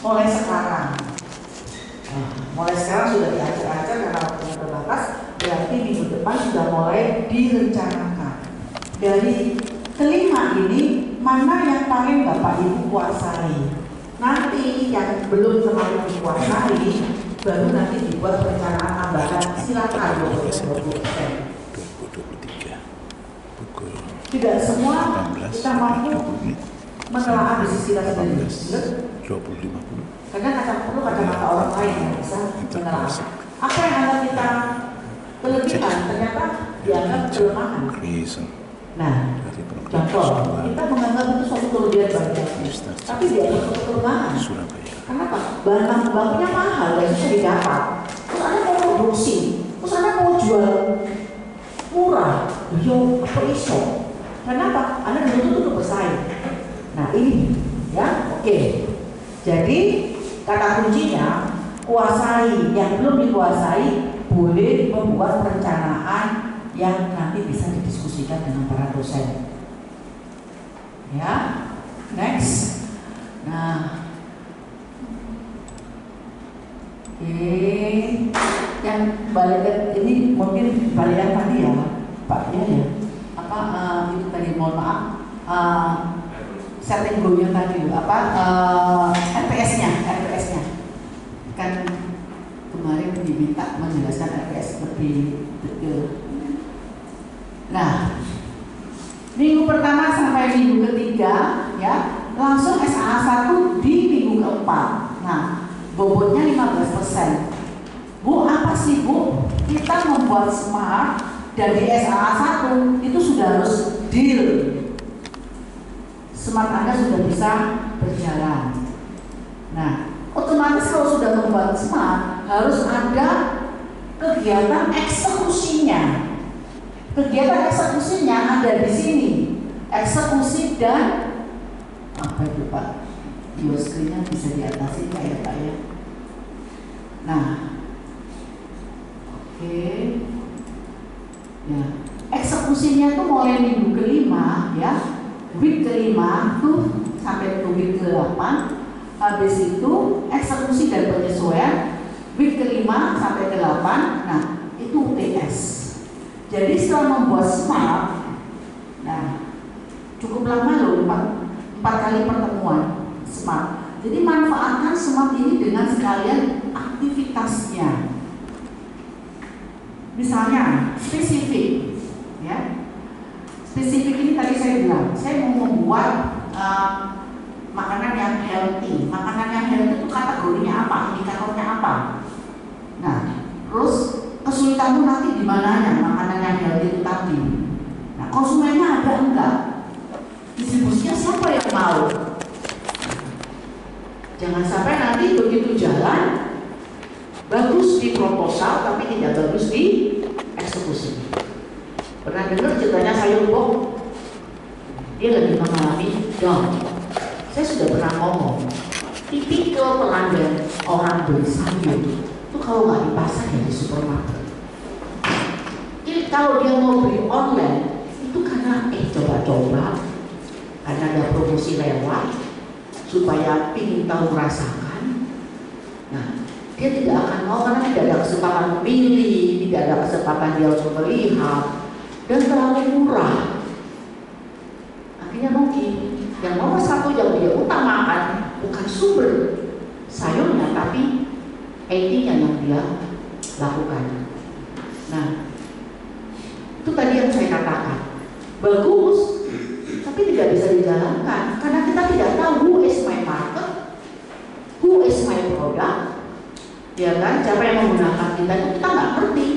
mulai sekarang. Nah, mulai sekarang sudah diajar-ajar karena waktunya terbatas, berarti minggu depan sudah mulai direncanakan. Dari kelima ini, mana yang paling Bapak Ibu kuasai? Nanti yang belum terlalu dikuasai, baru nanti dibuat perencanaan tambahan. Silakan 20%. Tidak semua kita mampu menelaah bisnis kita sendiri. 20-50. Karena perlu kacamata orang lain yang bisa menelaah. Apa yang ada kita kelebihan ternyata dianggap kelemahan. Nah, contoh, kita menganggap itu suatu kelebihan bagi kita, tapi dianggap suatu kelemahan. Kenapa? Bahan bakunya mahal dan susah didapat. Terus Anda mau produksi, terus Anda mau jual murah, yo apa iso? Kenapa? Anda dulu untuk bersaing. Nah ini, ya, oke. Jadi kata kuncinya kuasai. Yang belum dikuasai boleh membuat perencanaan yang nanti bisa didiskusikan dengan para dosen. Ya, next. Nah, oke. Yang balik ini mungkin balik yang tadi ya, Pak ya. Apa itu tadi, mohon maaf, setting goalnya tadi RPS-nya kan kemarin diminta menjelaskan RPS lebih detail. Nah, minggu pertama sampai minggu ketiga ya langsung SAA 1 di minggu keempat. Nah, bobotnya 15%. Bu, apa sih Bu? Kita membuat smart. Dari SAA 1 itu sudah harus deal. Smart Anda sudah bisa berjalan. Nah, otomatis kalau sudah membuat smart harus ada kegiatan eksekusinya. Kegiatan eksekusinya ada di sini. Eksekusi dan apa itu Pak? Dua screen-nya bisa diatasi Pak ya. Nah, oke. Ya, eksekusinya tuh mulai minggu kelima ya, week kelima tuh sampai ke week ke-8. Habis itu eksekusi dan penyesuaian week kelima sampai ke-8. Nah, itu UTS. Jadi setelah membuat smart, nah cukup lama loh, 4 kali pertemuan smart. Jadi manfaatkan smart ini dengan sekalian aktivitasnya. Misalnya spesifik, ya. Spesifik ini tadi saya bilang, saya mau membuat makanan yang healthy. Makanan yang healthy itu kategorinya apa, indikatornya apa. Nah, terus kesulitanmu nanti di mananya makanan yang healthy itu tadi. Nah, konsumennya ada enggak? Distribusinya siapa yang mau? Jangan sampai nanti begitu jalan bagus di proposal tapi tidak bagus di eksekusi. Pernah dengar ceritanya sayur bok? Dia lagi mengalami down. Saya sudah pernah ngomong, tipikal pelanggan orang beli sayur itu kalau nggak di pasar ya di supermarket. Jadi kalau dia mau beli online itu karena coba-coba, karena ada promosi lewat supaya ingin tahu merasakan. Nah, dia tidak akan mau karena tidak ada kesempatan memilih, tidak ada kesempatan dia untuk melihat, dan terlalu murah. Akhirnya rugi. Yang nomor satu yang dia utamakan bukan sumber sayurnya, tapi etiknya yang dia lakukan. Nah, itu tadi yang saya katakan. Bagus, tapi tidak bisa dijalankan karena kita tidak tahu who is my market, who is my product. Ya kan, siapa yang menggunakan kita itu kita nggak ngerti.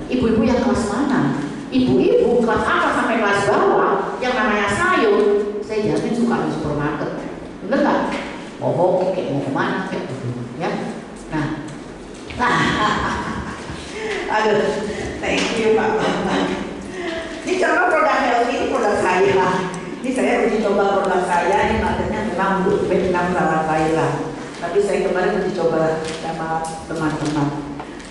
Ibu-ibu yang kelas mana? Ibu-ibu kelas atas sampai kelas bawah yang namanya sayur, saya jamin suka di supermarket. Bener nggak? Mau kayak mau kemana kayak gitu, ya. Nah, aduh, thank you Pak. Ini coba produk healthy, ini produk saya lah. Ini saya uji coba produk saya, ini materinya memang Vietnam sama Thailand. Tapi saya kemarin uji coba sama teman-teman.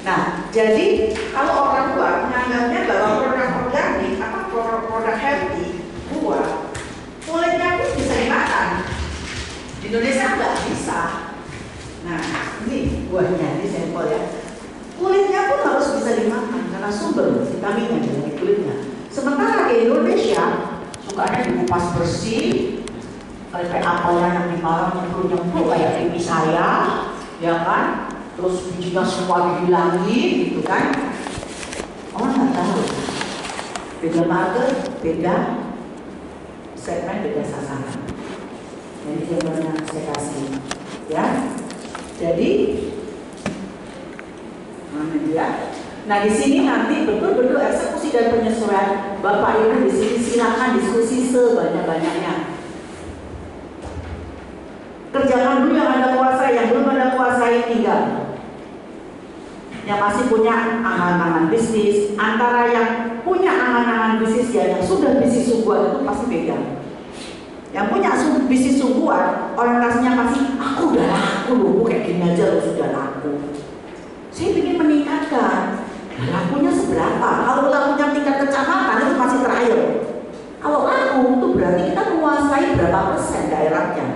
Nah, jadi kalau orang tua menganggapnya bahwa produk organik atau produk healthy, buah, kulitnya pun bisa dimakan. Di Indonesia nggak bisa. buahnya, ini sampel ya. Kulitnya pun harus bisa dimakan karena sumber vitaminnya dari kulitnya. Sementara di Indonesia sukanya dikupas bersih, kayak apelnya yang dimalam nyemplung kayak pipi saya, ya kan? Terus bijinya semua dihilangin, gitu kan? Orang nggak tahu. Beda market, beda segmen, beda sasaran. Jadi jawabannya saya kasih, ya. Jadi, nah di sini nanti betul-betul eksekusi dan penyesuaian. Bapak Ibu di sini silakan diskusi sebanyak-banyaknya. Kerjakan dulu yang Anda kuasai, yang belum Anda kuasai tinggal. Yang masih punya angan-angan bisnis, antara yang punya angan-angan bisnis yang sudah bisnis sungguhan itu pasti beda. Yang punya bisnis sungguhan, orientasinya pasti aku udah laku loh, kayak gini aja loh sudah laku. Saya ingin meningkatkan, lakunya seberapa? Kalau lakunya tingkat kecamatan itu masih trial. Kalau laku itu berarti kita menguasai berapa persen daerahnya.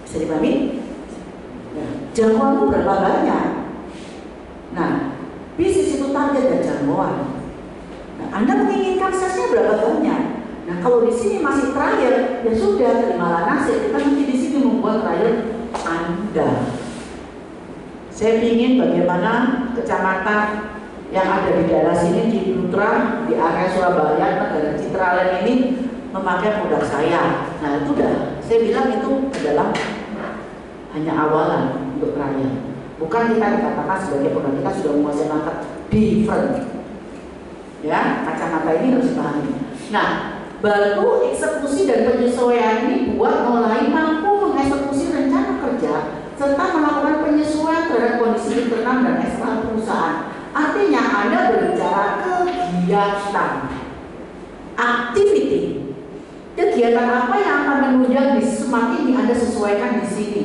Bisa dipahami? Nah, jangkauanmu berapa banyak? Nah, bisnis itu target dan jangkauan. Nah, Anda menginginkan suksesnya berapa banyak? Nah, kalau di sini masih trial, ya sudah terimalah nasib. Kita nanti di sini membuat trial Anda. Saya ingin bagaimana kecamatan yang ada di daerah sini di Putra, di area Surabaya, negara Citraland ini memakai produk saya. Nah itu dah, saya bilang itu adalah hanya awalan untuk trial. Bukan kita dikatakan sebagai produk kita sudah menguasai market different. Ya, kacamata ini harus dipahami. Nah, baru eksekusi dan penyesuaian ini buat mulai mampu mengeksekusi rencana kerja serta melakukan penyesuaian terhadap kondisi internal dan eksternal perusahaan. Artinya Anda berbicara kegiatan, activity. Kegiatan apa yang akan menunjang di smart ini Anda sesuaikan di sini.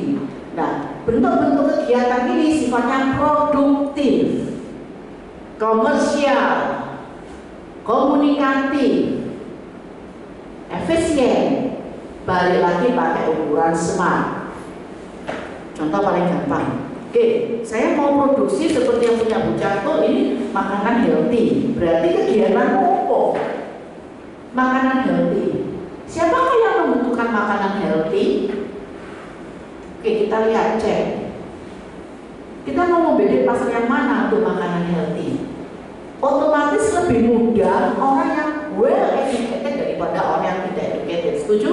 Nah, bentuk-bentuk kegiatan ini sifatnya produktif, komersial, komunikatif, efisien. Balik lagi pakai ukuran smart. Contoh paling gampang. Oke, saya mau produksi seperti yang punya Bu Canto ini makanan healthy. Berarti kegiatan apa? Makanan healthy. Siapakah yang membutuhkan makanan healthy? Oke, kita lihat, cek. Kita mau membedakan pasar yang mana untuk makanan healthy. Otomatis lebih mudah orang yang well educated daripada orang yang tidak educated. Setuju?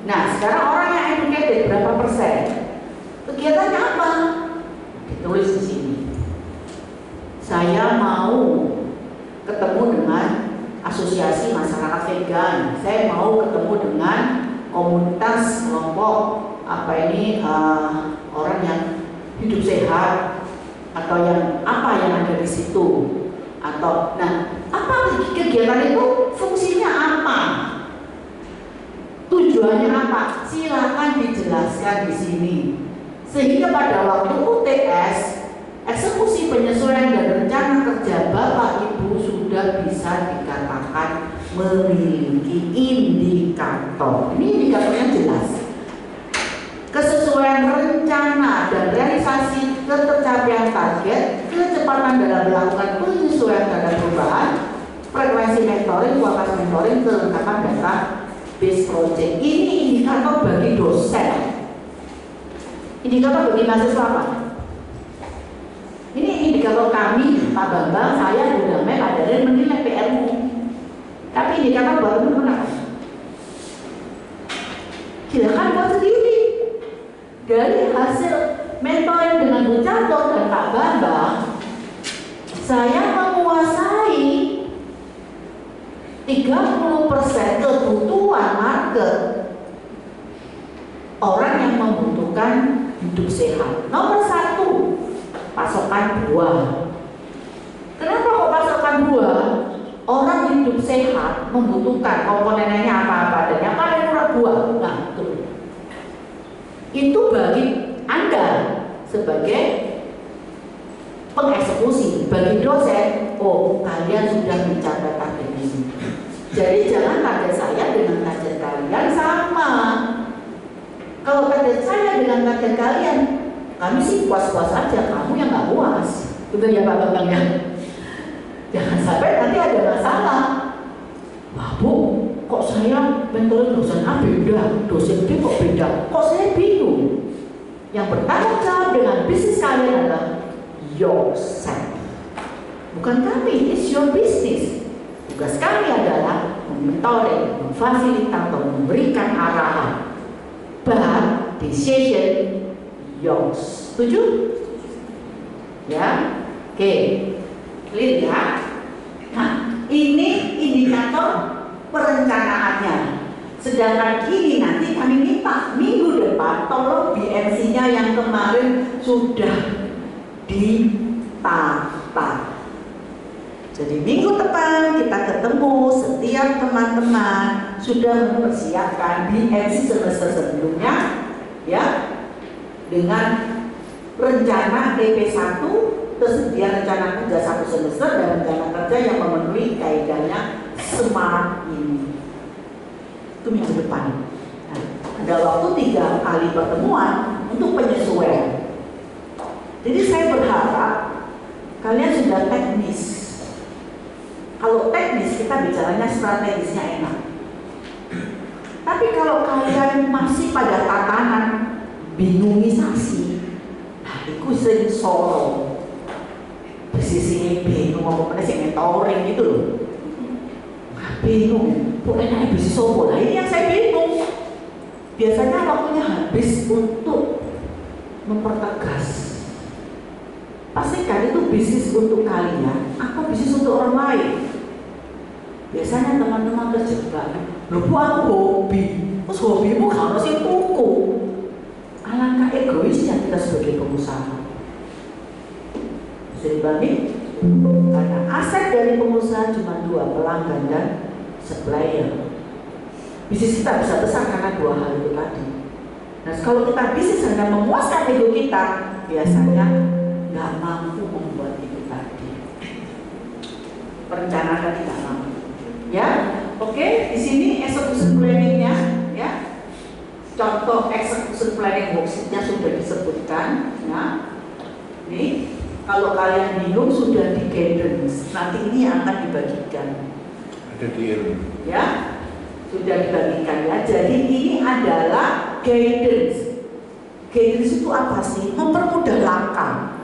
Nah, sekarang orang yang educated berapa persen? Kegiatannya apa? Ditulis di sini. Saya mau ketemu dengan asosiasi masyarakat vegan. Saya mau ketemu dengan komunitas kelompok orang yang hidup sehat atau yang apa yang ada di situ. Atau, nah, apa kegiatan itu? Fungsinya apa? Tujuannya apa? Silakan dijelaskan di sini. Sehingga pada waktu UTS, eksekusi penyesuaian dan rencana kerja Bapak Ibu sudah bisa dikatakan memiliki indikator. Ini indikatornya jelas. Kesesuaian rencana dan realisasi ketercapaian target, kecepatan dalam melakukan penyesuaian terhadap perubahan, frekuensi mentoring, kualitas mentoring, kelengkapan data base project. Ini indikator bagi dosen. Indikator bagi mahasiswa apa? Ini indikator kami, Pak Bambang, saya, Bu Damai, Pak Darin menilai PR-mu. Tapi indikator baru menang. Silakan buat sendiri. Dari hasil mentoring dengan Bu Canto dan Pak Bambang, saya menguasai 30% kebutuhan market orang yang membutuhkan hidup sehat. Nomor 1, pasokan buah. Kenapa kok pasokan buah? Orang hidup sehat membutuhkan komponennya apa-apa dan yang paling murah buah. Nah, itu bagi Anda sebagai pengeksekusi, bagi dosen, oh kalian sudah mencapai target ini. Jadi jangan target saya dengan target kalian sama. Kalau target saya dengan target kalian Kami sih puas-puas aja, kamu yang nggak puas. Betul ya Pak Bambang ya? Jangan sampai nanti ada masalah. Wah Bu, kok saya mentorin dosen A beda, dosen B kok beda, kok saya bingung. Yang bertanggung jawab dengan bisnis kalian adalah yourself. Bukan kami, it's your business. Tugas kami adalah mementoring, memfasilitasi, memberikan arahan. But decision yours. Setuju? Ya? Oke. Clear ya? Nah, ini indikator perencanaannya. Sedangkan ini nanti kami minta minggu depan tolong BMC-nya yang kemarin sudah ditata. Jadi minggu depan kita ketemu, setiap teman-teman sudah mempersiapkan BMC semester sebelumnya, ya, dengan rencana DP1, tersedia rencana kerja 1 semester dan rencana kerja yang memenuhi kaidahnya SMART ini. Itu minggu depan. Nah, ada waktu 3 kali pertemuan untuk penyesuaian. Jadi saya berharap kalian sudah teknis. Kalau teknis kita bicaranya strategisnya enak. Tapi kalau kalian masih pada tatanan bingungisasi, nah itu sering solo. Posisi bingung ngomong pada sih mentoring gitu loh. Bingung, kok enaknya bisnis solo? Nah ini yang saya bingung. Biasanya waktunya habis untuk mempertegas. Pastikan itu bisnis untuk kalian atau bisnis untuk orang lain. Biasanya teman-teman terjebak. Loh Bu, aku hobi. Terus hobimu kalau sih tuku. Alangkah egoisnya kita sebagai pengusaha. Bisa dibanding? Karena aset dari pengusaha cuma 2, pelanggan dan supplier. Bisnis kita bisa besar karena 2 hal itu tadi. Nah, kalau kita bisnis hanya memuaskan ego kita, biasanya nggak mampu membuat itu tadi. Perencanaan tidak mampu. Ya, oke. Di sini execution planningnya, ya. Contoh execution planning worksheetnya sudah disebutkan. Ya, ini kalau kalian bingung sudah di guidance. Nanti ini akan dibagikan. Ada di ilmu. Ya, sudah dibagikan ya. Jadi ini adalah guidance. Guidance itu apa sih? Mempermudah langkah.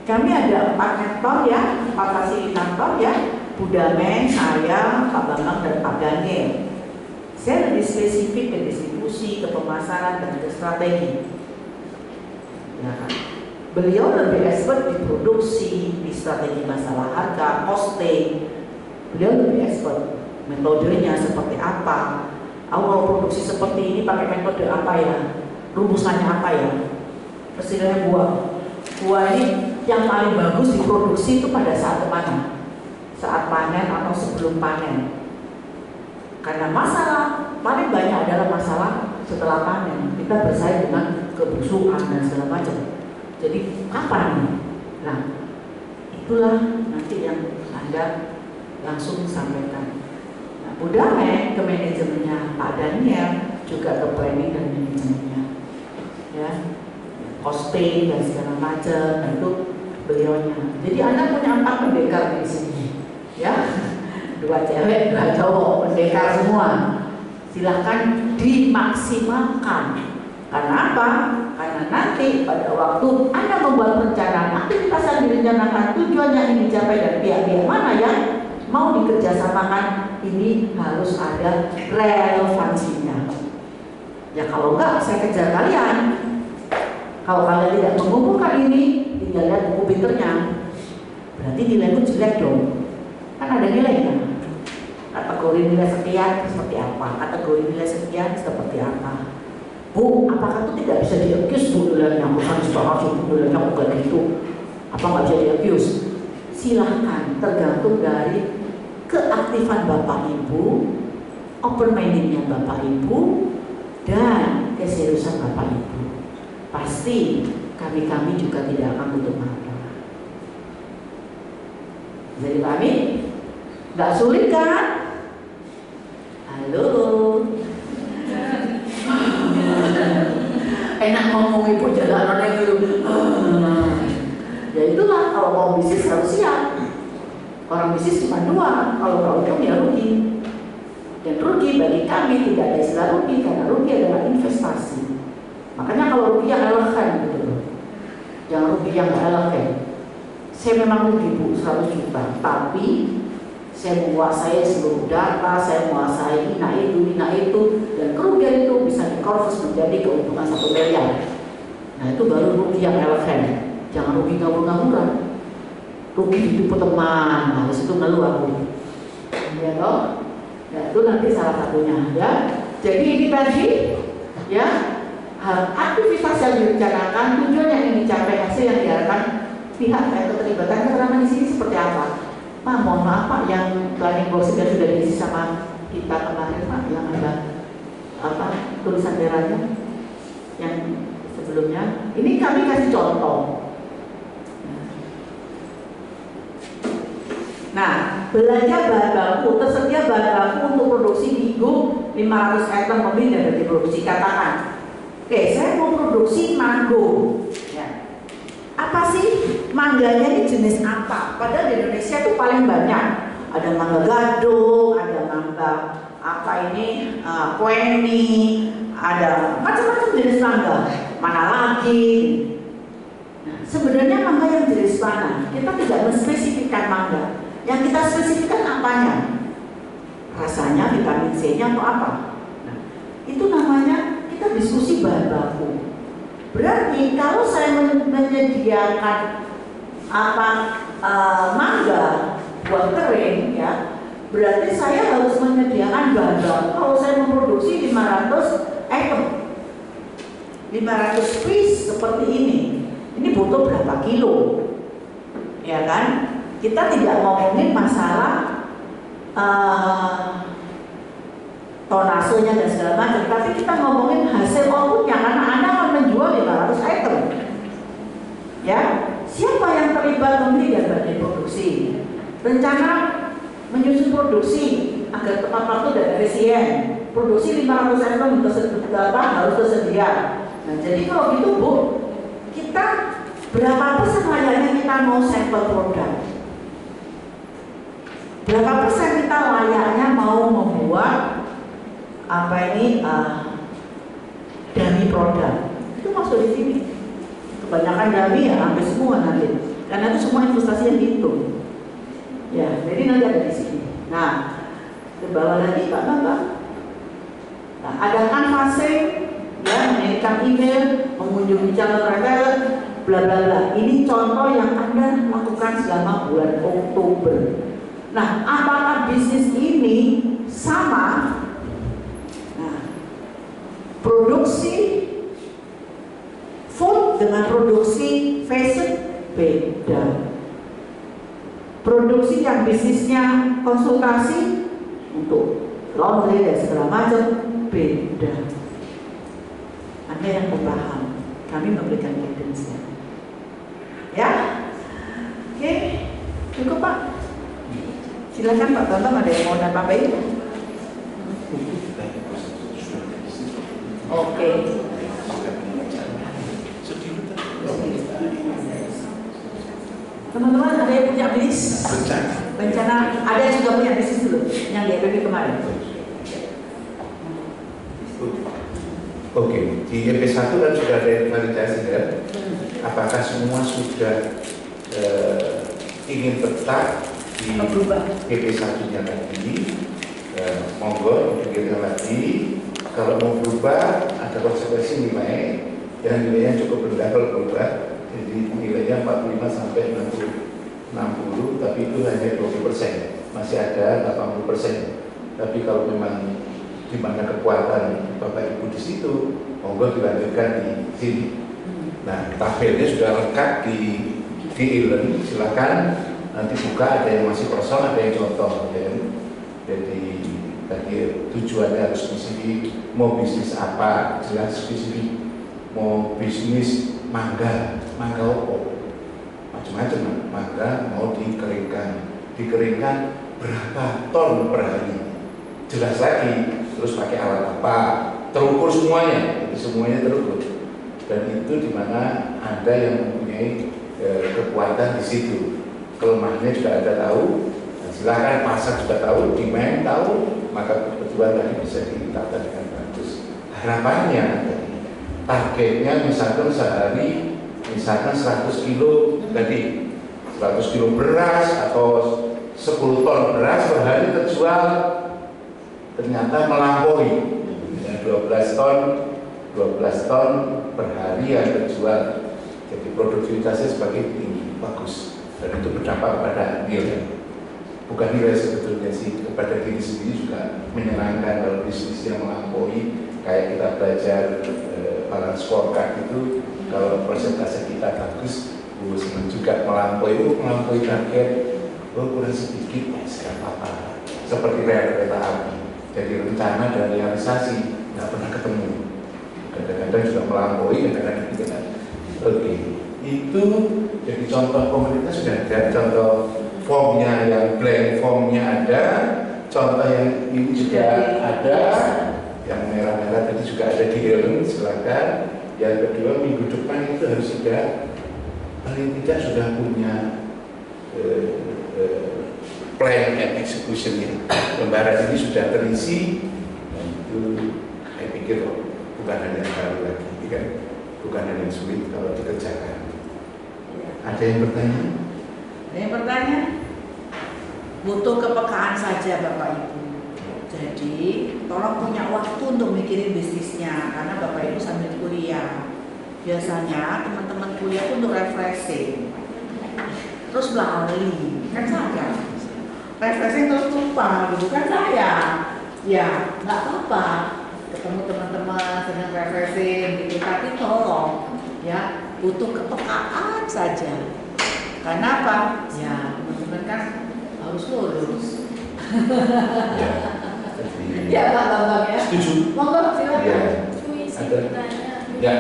Kami ada 4 mentor ya, 4 fasilitator ya. Budamen, saya, Pak Bambang dan Pak Daniel. Saya lebih spesifik ke distribusi, ke pemasaran dan ke strategi. Ya kan? Beliau lebih expert di produksi, di strategi masalah harga, costing. Beliau lebih expert. Metodenya seperti apa? Awal produksi seperti ini pakai metode apa ya? Rumusannya apa ya? Istilahnya buah. Buah ini yang paling bagus diproduksi itu pada saat mana? Saat panen atau sebelum panen. Karena masalah paling banyak adalah masalah setelah panen. Kita bersaing dengan kebusukan dan segala macam. Jadi kapan nih? Nah, itulah nanti yang Anda langsung sampaikan. Nah, Budamen ke manajemennya, Pak Daniel juga ke planning dan manajemennya. Ya, costing dan segala macam itu beliaunya. Jadi Anda punya 4 pendekar di sini. Ya, 2 cewek, 2 cowok, pendekar semua. Silahkan dimaksimalkan. Karena apa? Karena nanti pada waktu Anda membuat perencanaan aktivitas yang direncanakan, tujuannya ingin dicapai dan pihak-pihak mana yang mau dikerjasamakan, ini harus ada relevansinya. Ya kalau enggak, saya kejar kalian. Kalau kalian tidak mengumpulkan ini, tinggal lihat buku pinternya. Berarti nilaimu jelek dong. Kan ada nilainya. Kategori nilai sekian seperti apa? Kategori nilai sekian seperti apa? Bu, apakah itu tidak bisa di-accuse Bu nilainya? Aku harus bahas Bu nilainya bukan gitu. Apa nggak bisa di-accuse? Silahkan, tergantung dari keaktifan Bapak Ibu, open mindednya Bapak Ibu, dan keseriusan Bapak Ibu. Pasti kami juga tidak akan tutup mata. Jadi kami nggak sulit kan? Halo. Enak ngomong Ibu jalan orang dulu. mau bisnis harus siap. Orang bisnis cuma dua, kalau nggak untung ya rugi. Dan rugi bagi kami tidak ada istilah rugi, karena rugi adalah investasi. Makanya kalau rugi yang elegan gitu loh, jangan rugi yang nggak elegan. Saya memang rugi Bu 100 juta, tapi saya menguasai seluruh data, saya menguasai ini itu, dan kerugian itu bisa dikonvers menjadi keuntungan 1 miliar. Nah itu baru rugi yang elegan. Jangan rugi ngawur-ngawuran. Rugi hidup teman, nah itu ngeluh aku. Ya toh? Ya, itu nanti salah satunya ya. Jadi ini tadi ya aktivitas yang direncanakan, tujuan yang ingin dicapai, hasil yang diharapkan pihak yang keterlibatan keterangan di sini seperti apa? Pak, mohon maaf Pak, yang planning box sudah diisi sama kita kemarin Pak, yang ada apa tulisan merahnya yang sebelumnya. Ini kami kasih contoh. Nah, belanja bahan baku, tersedia bahan baku untuk produksi minggu 500 item pembeli dan diproduksi. Katakan, oke, saya mau produksi mango. Ya. Apa sih mangganya ini jenis apa? Padahal di Indonesia itu paling banyak. Ada mangga gadung, ada mangga apa ini, kueni, ada macam-macam jenis mangga. Mana lagi? Nah, sebenarnya mangga yang jenis mana? Kita tidak menspesifikkan mangga. Yang kita spesifikkan apanya? Rasanya, vitamin C-nya atau apa? Nah, itu namanya kita diskusi bahan baku. Berarti kalau saya menyediakan mangga buat kering, ya, berarti saya harus menyediakan bahan baku. Kalau saya memproduksi 500 item, 500 piece seperti ini butuh berapa kilo? Ya kan? Kita tidak ngomongin masalah tonasenya dan segala macam, tapi kita ngomongin hasil outputnya karena Anda akan menjual 500 item. Ya, siapa yang terlibat membeli dan bagian produksi? Rencana menyusun produksi agar tepat waktu dan efisien. Produksi 500 item harus tersedia. Nah, jadi kalau gitu Bu, kita berapa persen layaknya kita mau sampel produk? Berapa persen kita layaknya mau membuat dummy produk? Itu masuk di sini. Kebanyakan dummy ya hampir semua nanti. Karena itu semua investasi yang dihitung. Ya, jadi nanti ada di sini. Nah, ke bawah lagi Pak Bapak. Nah, adakan fase ya, mengirimkan email, mengunjungi channel retailer, bla bla bla. Ini contoh yang Anda lakukan selama bulan Oktober. Nah, apakah bisnis ini sama? Nah, produksi food dengan produksi fashion beda. Produksi yang bisnisnya konsultasi untuk laundry dan segala macam beda. Anda yang paham, kami memberikan guidance-nya. Ya, oke, cukup Pak. Silakan Pak Tonton, ada yang mau nambahin? Oke. Teman-teman ada yang punya bisnis? Rencana ada yang juga punya bisnis dulu yang di EPB kemarin. Oke, di EP1 kan sudah ada validasi kan? Apakah semua sudah ingin tetap di EP1-nya tadi? Monggo dipikirkan lagi. Kalau mau berubah ada konsekuensi nilai, dan nilainya cukup rendah kalau berubah. Jadi nilainya 45 sampai 60, tapi itu hanya 20%. Masih ada 80%. Tapi kalau memang di mana kekuatan Bapak Ibu di situ, monggo dilanjutkan di sini. Nah, tabelnya sudah lengkap di e-learn. Silakan nanti buka, ada yang masih kosong, ada yang contoh. Ya. Jadi tadi tujuannya harus spesifik. Mau bisnis apa, jelas spesifik. Mau bisnis mangga opo, macam-macam mangga mau dikeringkan berapa ton per hari, jelas lagi. Terus pakai alat apa, terukur semuanya, jadi semuanya terukur. Dan itu dimana Anda yang mempunyai kekuatan di situ. Kelemahannya juga ada tahu. Nah, silakan pasar juga tahu, demand tahu, maka kebutuhan tadi bisa ditata dengan bagus. Harapannya targetnya misalkan sehari misalkan 100 kilo tadi, 100 kilo beras atau 10 ton beras per hari terjual, ternyata melampaui 12 ton per hari yang terjual. Jadi produktivitasnya semakin tinggi, bagus, dan itu berdampak pada nilai. Bukan nilai sebetulnya sih, kepada diri sendiri juga menyenangkan kalau bisnis yang melampaui. Kayak kita belajar balance scorecard itu, kalau persentase kita bagus, senang juga melampaui target, kurang sedikit, nggak apa-apa. Seperti rel kereta api, jadi rencana dan realisasi nggak pernah ketemu. Kadang-kadang juga melampaui, kadang-kadang tidak. Oke, itu jadi contoh komunitas sudah ada, contoh formnya yang blank formnya ada, contoh yang ini juga ada, yang merah-merah tadi juga ada di dalam, silakan. Yang kedua, minggu depan itu harus sudah paling tidak sudah punya plan and execution-nya. Lembaran ini sudah terisi, dan itu saya pikir bukan hanya baru lagi, kan? Bukan hanya sulit kalau dikerjakan. Ada yang bertanya? Ada yang bertanya? Butuh kepekaan saja Bapak Ibu. Jadi tolong punya waktu untuk mikirin bisnisnya, karena Bapak Ibu sambil kuliah. Biasanya teman-teman kuliah pun untuk refreshing, terus lali, kan saya. Refreshing terus lupa, gitu kan saya. Ya nggak apa-apa, ketemu teman-teman senang refreshing gitu, tapi tolong ya butuh kepekaan saja. Karena apa? Ya teman-teman kan harus lulus. Ya Pak Bambang ya. Setuju. Monggo silakan. Ya. Ada. Ya.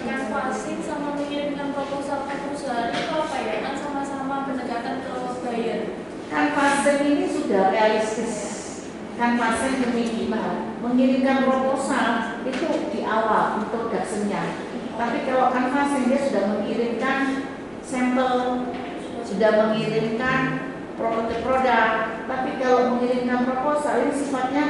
Canvassing sama mengirimkan proposal ke perusahaan itu apa ya? Kan sama-sama pendekatan ke buyer. Canvassing ini sudah realistis. Canvassing minimal, mengirimkan proposal itu di awal introduction-nya. Tapi kalau canvassing dia sudah mengirimkan sampel, sudah mengirimkan prototipe produk. Tapi kalau mengirimkan proposal ini sifatnya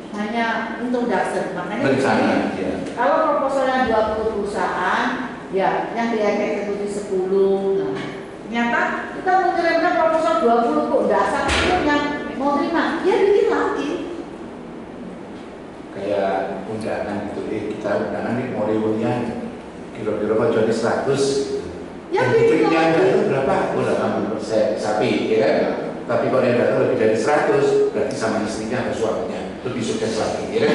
hanya introduction. Makanya Bencana, ya. kalau proposalnya 20 perusahaan, ya yang dieksekusi 10. Nah, ternyata kita mengirimkan proposal 20 kok enggak satu yang mau terima, ya bikin lagi. Kayak undangan itu, kita undangan di mau reunian, kira-kira mau jadi 100. Ya yang bikin yang lagi. itu berapa? Udah 60% sapi, ya kan? Tapi kalau yang datang lebih dari 100, berarti sama istrinya atau suaminya lebih sukses lagi, ya kan?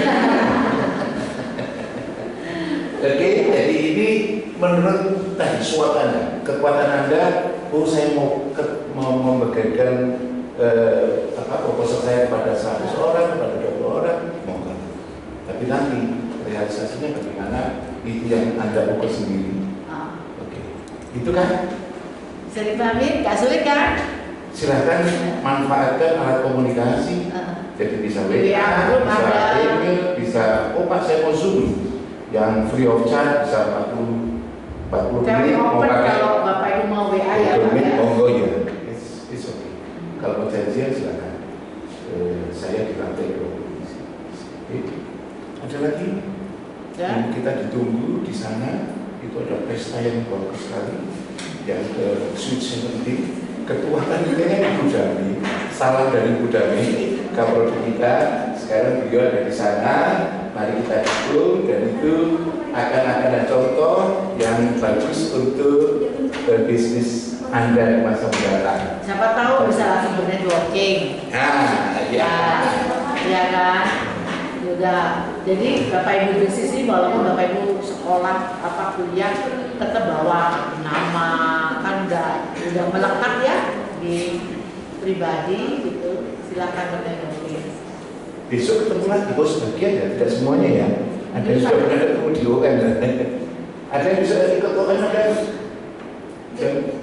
Oke, jadi ini menurut tadi SWOT Anda, kekuatan Anda, saya mau membagikan proposal saya kepada 100 orang, kepada 20 orang, monggo. Tapi nanti realisasinya bagaimana, itu yang Anda ukur sendiri. Oke, itu kan? Bisa dipahami? Gak sulit kan? Silahkan manfaatkan alat komunikasi. Jadi bisa WA, bisa email, bisa, Pak saya mau Zoom yang free of charge, bisa 40 menit mau pakai. Kalau Bapak Ibu mau WA ya Pak ya. Monggo ya, it's okay. Kalau mau janjian silakan. Saya di lantai 20. Ada lagi? Ya. Kita ditunggu di sana. Itu ada pesta yang bagus sekali, yang Sweet 70. Ketua panitianya Ibu Dami, salam dari Ibu Dami, Kapolri kita. Sekarang beliau ada di sana. Mari kita dukung, dan itu akan ada contoh yang bagus untuk bisnis Anda di masa mendatang. Siapa tahu bisa langsung networking. Nah, ya. Ya kan? Juga. Jadi Bapak Ibu bisnis ini walaupun Bapak Ibu sekolah kuliah tetap bawa nama, kan udah melekat ya di pribadi gitu. Silakan bernegosiasi. Besok ketemu lagi bos sebagian ya, tidak semuanya ya. Ada yang sudah pernah ketemu di UN, ada yang bisa ikut UN, ada yang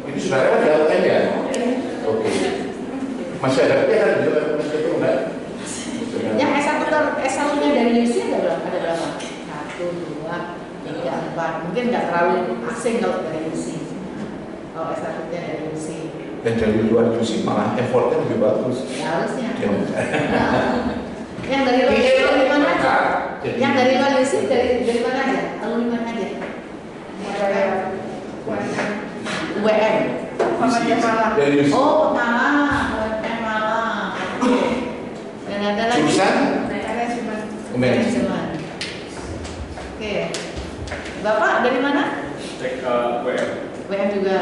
itu saudara kan di UN ya. Oke. Masih ada kan di UN masih ketemu nggak? Yang S1-nya dari UC ada berapa? 1, 2, 3, 4. Mungkin nggak terlalu asing kalau dari UC. Oh, estafetnya dari USI. Dan dari luar USI malah effortnya lebih bagus. Ya, harusnya. Ya. Yang dari luar USI dari mana aja? Jadi- Yang dari luar USI dari mana aja? Alumni mana aja? UWM. Dari USI. Oh, Malang. UWM Malang. Dan ada lagi. Jurusan? Manajemen. Manajemen. Oke. Bapak dari mana? WM. UWM juga.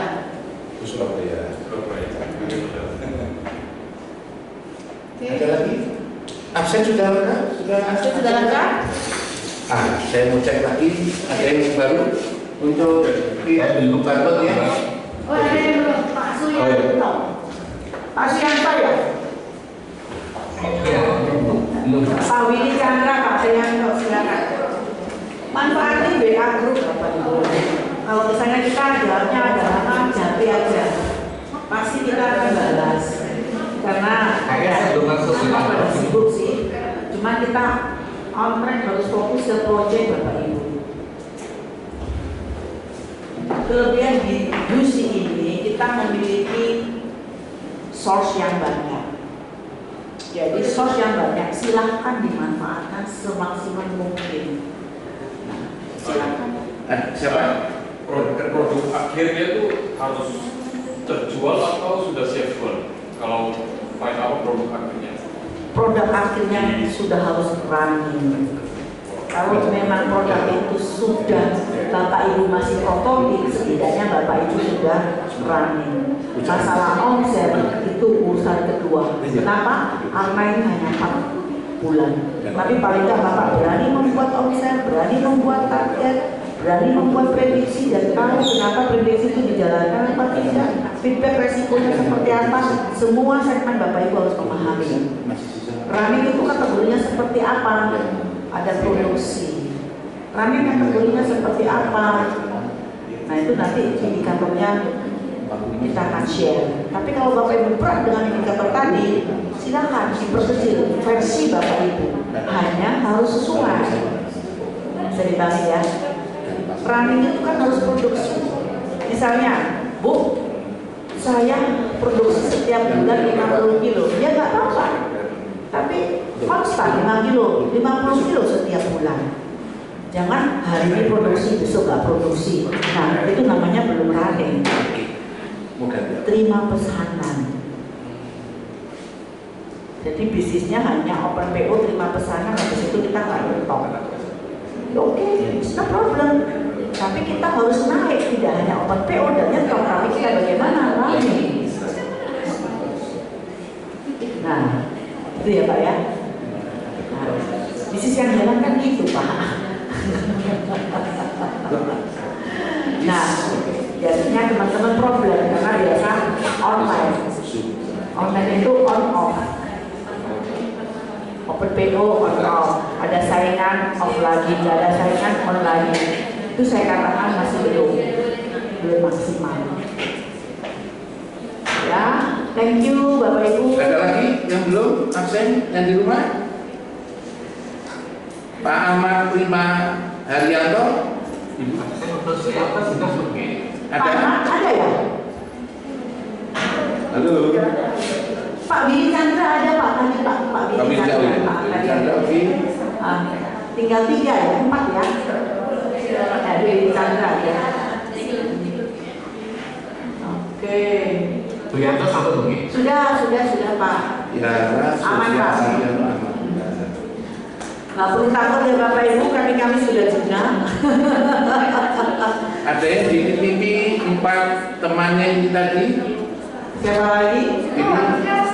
Itu Surabaya. Oke. Ada lagi? Absen sudah lengkap? Absen sudah lengkap? Saya mau cek lagi. Ada yang baru untuk Barbot ya? Oh, ada yang belum. Pak Suyanto. Pak Suyanto ya? Pak Willy Chandra, Pak Suyanto, silakan. Manfaatin WA Group, Bapak Ibu. Kalau misalnya kita jawabnya ada nama, jati aja. Pasti kita akan balas. Karena kita pada sibuk sih. Cuma kita on track harus fokus ke proyek, Bapak Ibu. Kelebihan di USI ini kita memiliki source yang banyak. Jadi source yang banyak silahkan dimanfaatkan semaksimal mungkin. Nah, silahkan. Siapa? Produk akhirnya itu harus terjual atau sudah siap jual? Kalau apa produk akhirnya? Produk akhirnya sudah harus running. Kalau memang produk itu sudah Bapak Ibu masih prototip, setidaknya Bapak Ibu sudah running. Masalah omset itu urusan kedua. Kenapa? Karena ini hanya 4 bulan. Tapi paling nggak Bapak berani membuat omset, berani membuat target, berani membuat prediksi dan tahu kenapa prediksi itu dijalankan apa tidak, feedback resikonya seperti apa. Semua segmen Bapak Ibu harus memahami. Running itu kategorinya seperti apa? Ada produksi. Running kategorinya seperti apa? Nah itu nanti indikatornya kita akan share. Tapi kalau Bapak Ibu berat dengan indikator tadi, silakan diperkecil versi Bapak Ibu. Hanya harus sesuai. Bisa dibagi ya. Running itu kan harus produksi. Misalnya, Bu, saya produksi setiap bulan 50 kilo. Ya nggak apa-apa. Tapi konstan 5 kilo, 50 kilo setiap bulan. Jangan hari ini produksi, besok nggak produksi. Nah, itu namanya belum running. Terima pesanan. Jadi bisnisnya hanya open PO, terima pesanan, habis itu kita nggak nyetok. Oke, it's no problem. Tapi kita harus naik, tidak hanya open PO dan nyetok, tapi kita bagaimana running. Nah, itu ya Pak ya. Nah, bisnis yang jalan kan gitu Pak. Nah, jadinya teman-teman problem karena biasa online. Online itu on off. Open PO on off. Ada saingan off lagi, nggak ada saingan on lagi. Itu saya katakan masih belum maksimal. Ya, thank you Bapak Ibu. Ada lagi yang belum absen yang di rumah? Pak Ahmad Prima Haryanto. Ada? Ada ya? Halo. Pak Willy Chandra ada Pak, tadi Pak Willy Chandra. Pak Chandra, oke. Tinggal 3 ya, 4 ya. Ada Willy Chandra ya. Oke. Prianto satu tuh, Ki? Sudah Pak. Ya, Aman Pak. Nggak perlu takut ya Bapak Ibu, kami sudah jenang. Ada yang di TV 4 temannya ini tadi. Siapa lagi? Ini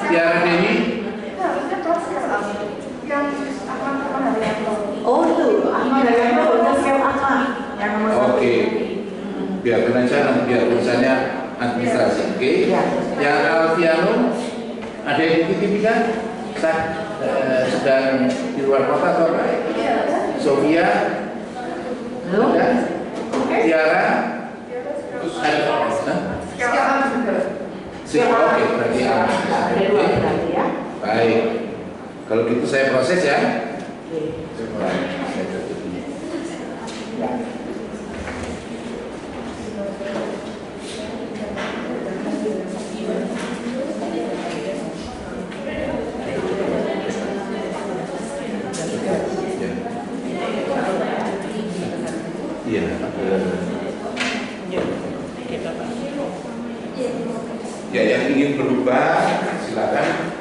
Tiara Dewi. Oh itu, Ahmad Haryanto udah siap Ahmad yang nomor 1. Oke. Biar aja nanti biar urusannya administrasi. Oke. Ya. Yang Alfiano ada yang di TV kan? Sedang di luar kota atau apa? Sofia. Belum? Ada? Tiara. Ada. Oke, berarti aman. Ada 2 berarti ya. Baik. Kalau gitu saya proses ya. Oke. Baik, saya tutup ini. Ya. Ya, yang ingin berubah silakan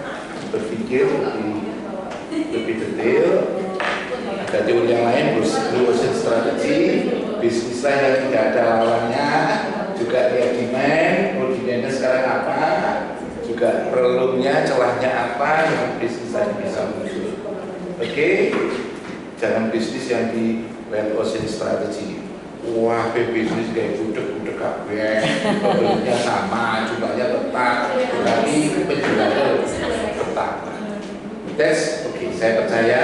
berpikir lebih detail. Ada teori yang lain, blue ocean strategy, bisnis lain yang tidak ada lawannya, juga lihat demand, demandnya sekarang apa, juga perlunya, celahnya apa yang bisnis lain bisa muncul. Oke, jangan bisnis yang di red ocean strategy. Wah, bisnis kayak budek-budek kabeh, produknya sama, jumlahnya tetap, tapi penjualannya tetap. That's oke. Saya percaya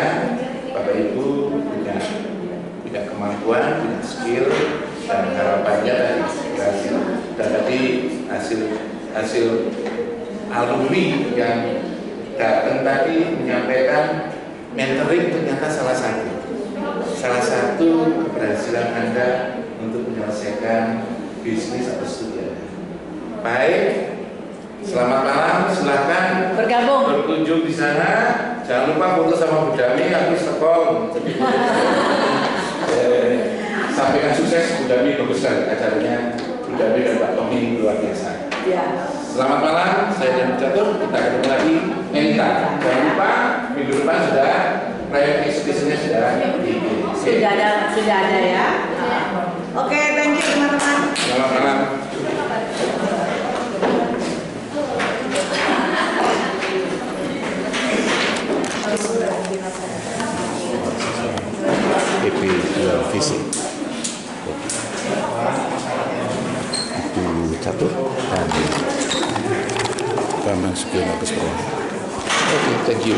Bapak Ibu punya kemampuan, punya skill, dan harapannya tadi berhasil. Dan tadi hasil alumni yang datang tadi menyampaikan mentoring ternyata salah satu keberhasilan Anda untuk menyelesaikan bisnis atau studi Anda. Baik, selamat malam, silakan bergabung, berkunjung di sana. Jangan lupa foto sama Bu Dami, aku sekol. Sampaikan sukses Bu Dami, bagus sekali acaranya Bu Dami dan Pak Tommy luar biasa. Ya. Selamat malam, saya Dan Catur, kita ketemu lagi anytime. Jangan lupa minggu depan sudah private exhibitionnya sudah ada ya. Oke, thank you teman-teman. Selamat malam. PP Visi itu Catur dan Bambang Sugiono Agus. Oke, thank you.